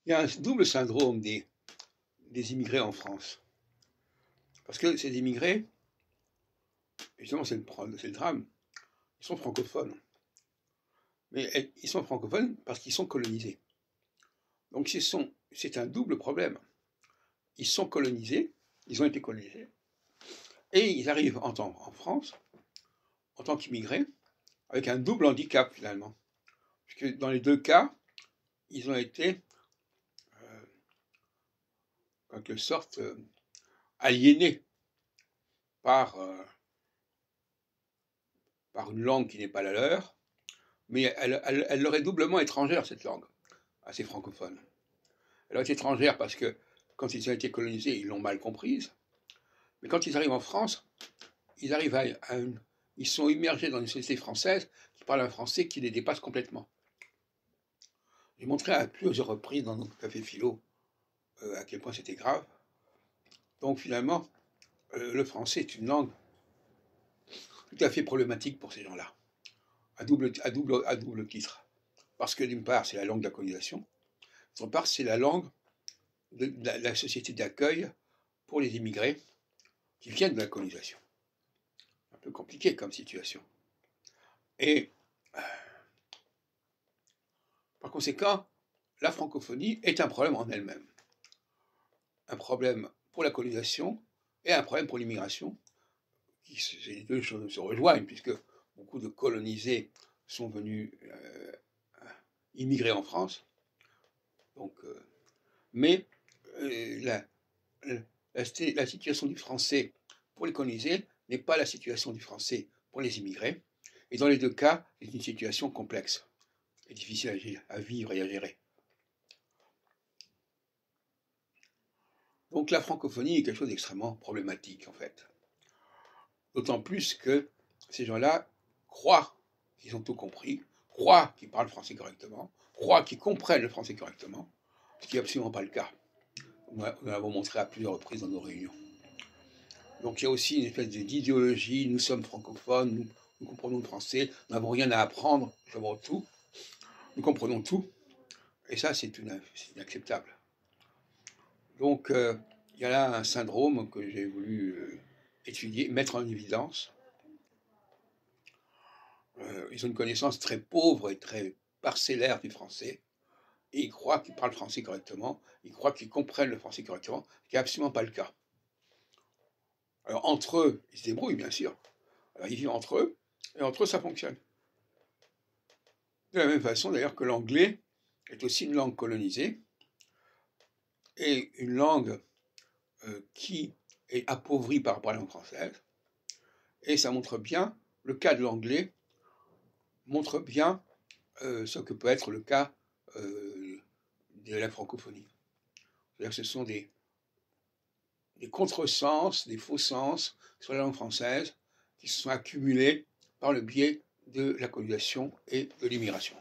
Il y a un double syndrome des immigrés en France. Parce que ces immigrés, justement, c'est le drame, ils sont francophones. Mais ils sont francophones parce qu'ils sont colonisés. Donc c'est un double problème. Ils sont colonisés, ils ont été colonisés, et ils arrivent en France, en tant qu'immigrés, avec un double handicap finalement. Puisque dans les deux cas, ils ont été, en quelque sorte, aliénés par, par une langue qui n'est pas la leur, mais elle leur est doublement étrangère, cette langue, à ces francophones. Elle est étrangère parce que quand ils ont été colonisés, ils l'ont mal comprise, mais quand ils arrivent en France, ils arrivent ils sont immergés dans une société française qui parle un français qui les dépasse complètement. J'ai montré à plusieurs reprises dans notre café philo à quel point c'était grave. Donc finalement, le français est une langue tout à fait problématique pour ces gens-là, à double titre. Parce que d'une part, c'est la langue de la colonisation, d'autre part, c'est la langue de la société d'accueil pour les immigrés qui viennent de la colonisation. Un peu compliqué comme situation. Et par conséquent, la francophonie est un problème en elle-même. Un problème pour la colonisation et un problème pour l'immigration. Les deux choses se rejoignent, puisque beaucoup de colonisés sont venus immigrer en France. Donc, mais la situation du français pour les colonisés n'est pas la situation du français pour les immigrés. Et dans les deux cas, c'est une situation complexe et difficile à vivre et à gérer. Donc la francophonie est quelque chose d'extrêmement problématique, en fait. D'autant plus que ces gens-là croient qu'ils ont tout compris, croient qu'ils parlent français correctement, croient qu'ils comprennent le français correctement, ce qui n'est absolument pas le cas. Nous l'avons montré à plusieurs reprises dans nos réunions. Donc il y a aussi une espèce d'idéologie, nous sommes francophones, nous comprenons le français, nous n'avons rien à apprendre, nous avons tout, nous comprenons tout, et ça c'est inacceptable. Donc il y a là un syndrome que j'ai voulu étudier, mettre en évidence. Ils ont une connaissance très pauvre et très parcellaire du français, et ils croient qu'ils parlent français correctement, ils croient qu'ils comprennent le français correctement, ce qui n'est absolument pas le cas. Alors entre eux, ils se débrouillent bien sûr, alors ils vivent entre eux, et entre eux ça fonctionne. De la même façon d'ailleurs que l'anglais est aussi une langue colonisée, et une langue qui est appauvrie par rapport à la langue française, et ça montre bien, le cas de l'anglais montre bien ce que peut être le cas de la francophonie. C'est-à-dire que ce sont des contresens, des faux sens sur la langue française qui se sont accumulés par le biais de la colonisation et de l'immigration.